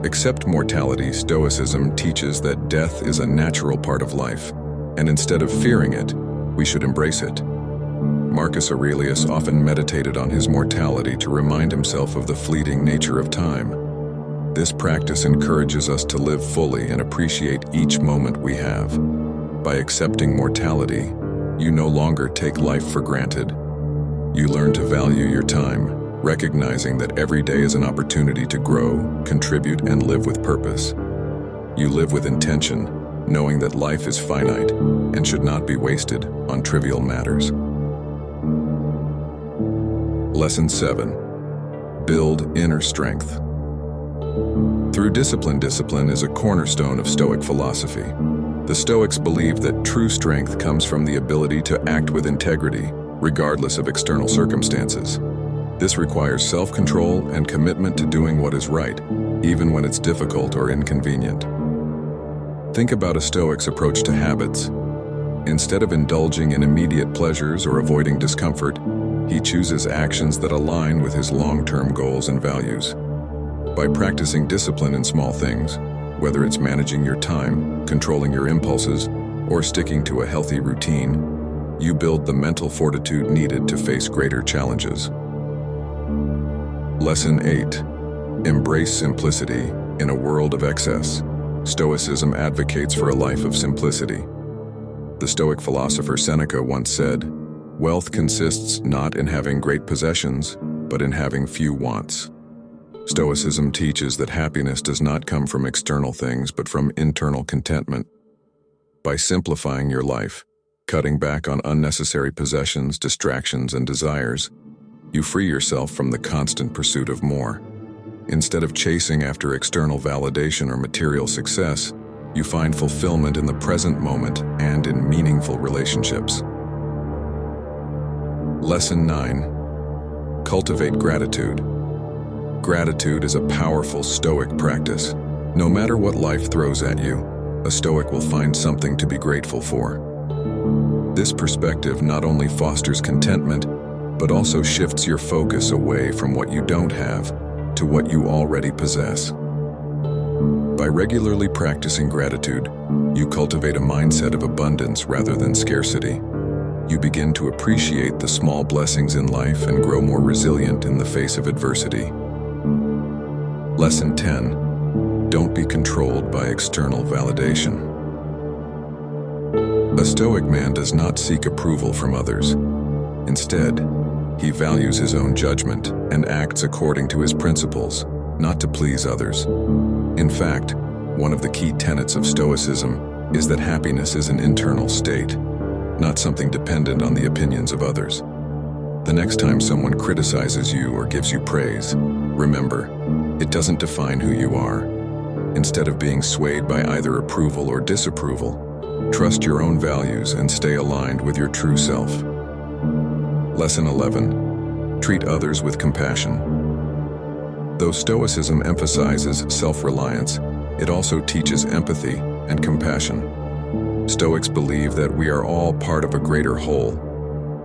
Accept mortality. Stoicism teaches that death is a natural part of life, and instead of fearing it, we should embrace it. Marcus Aurelius often meditated on his mortality to remind himself of the fleeting nature of time. This practice encourages us to live fully and appreciate each moment we have. By accepting mortality, you no longer take life for granted. You learn to value your time, recognizing that every day is an opportunity to grow, contribute, and live with purpose. You live with intention, knowing that life is finite and should not be wasted on trivial matters. Lesson 7. Build inner strength. Through discipline. Discipline is a cornerstone of Stoic philosophy. The Stoics believe that true strength comes from the ability to act with integrity, regardless of external circumstances. This requires self-control and commitment to doing what is right, even when it's difficult or inconvenient. Think about a Stoic's approach to habits. Instead of indulging in immediate pleasures or avoiding discomfort, he chooses actions that align with his long-term goals and values. By practicing discipline in small things, whether it's managing your time, controlling your impulses, or sticking to a healthy routine, you build the mental fortitude needed to face greater challenges. Lesson 8. Embrace simplicity in a world of excess. Stoicism advocates for a life of simplicity. The Stoic philosopher Seneca once said, "Wealth consists not in having great possessions, but in having few wants." Stoicism teaches that happiness does not come from external things, but from internal contentment. By simplifying your life, cutting back on unnecessary possessions, distractions, and desires, you free yourself from the constant pursuit of more. Instead of chasing after external validation or material success, you find fulfillment in the present moment and in meaningful relationships. Lesson 9. Cultivate gratitude. Gratitude is a powerful Stoic practice. No matter what life throws at you, a Stoic will find something to be grateful for. This perspective not only fosters contentment, but also shifts your focus away from what you don't have to what you already possess. By regularly practicing gratitude, you cultivate a mindset of abundance rather than scarcity. You begin to appreciate the small blessings in life and grow more resilient in the face of adversity. Lesson 10. Don't be controlled by external validation. A Stoic man does not seek approval from others. Instead, he values his own judgment and acts according to his principles, not to please others. In fact, one of the key tenets of Stoicism is that happiness is an internal state, not something dependent on the opinions of others. The next time someone criticizes you or gives you praise, remember, it doesn't define who you are. Instead of being swayed by either approval or disapproval, trust your own values and stay aligned with your true self. Lesson 11. Treat others with compassion. Though Stoicism emphasizes self-reliance, it also teaches empathy and compassion. Stoics believe that we are all part of a greater whole,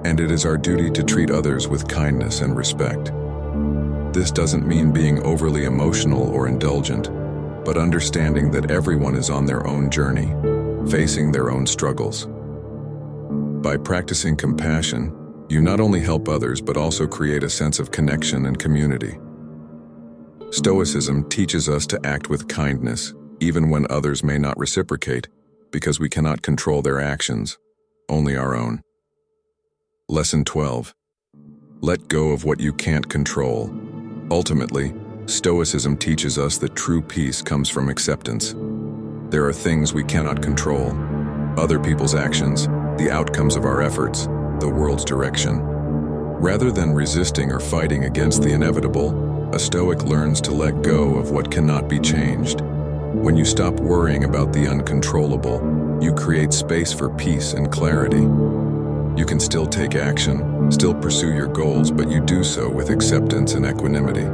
and it is our duty to treat others with kindness and respect. This doesn't mean being overly emotional or indulgent, but understanding that everyone is on their own journey, facing their own struggles. By practicing compassion, you not only help others but also create a sense of connection and community. Stoicism teaches us to act with kindness, even when others may not reciprocate, because we cannot control their actions, only our own. Lesson 12. Let go of what you can't control. Ultimately, Stoicism teaches us that true peace comes from acceptance. There are things we cannot control: other people's actions, the outcomes of our efforts, the world's direction. Rather than resisting or fighting against the inevitable, a Stoic learns to let go of what cannot be changed. When you stop worrying about the uncontrollable, you create space for peace and clarity. You can still take action, still pursue your goals, but you do so with acceptance and equanimity.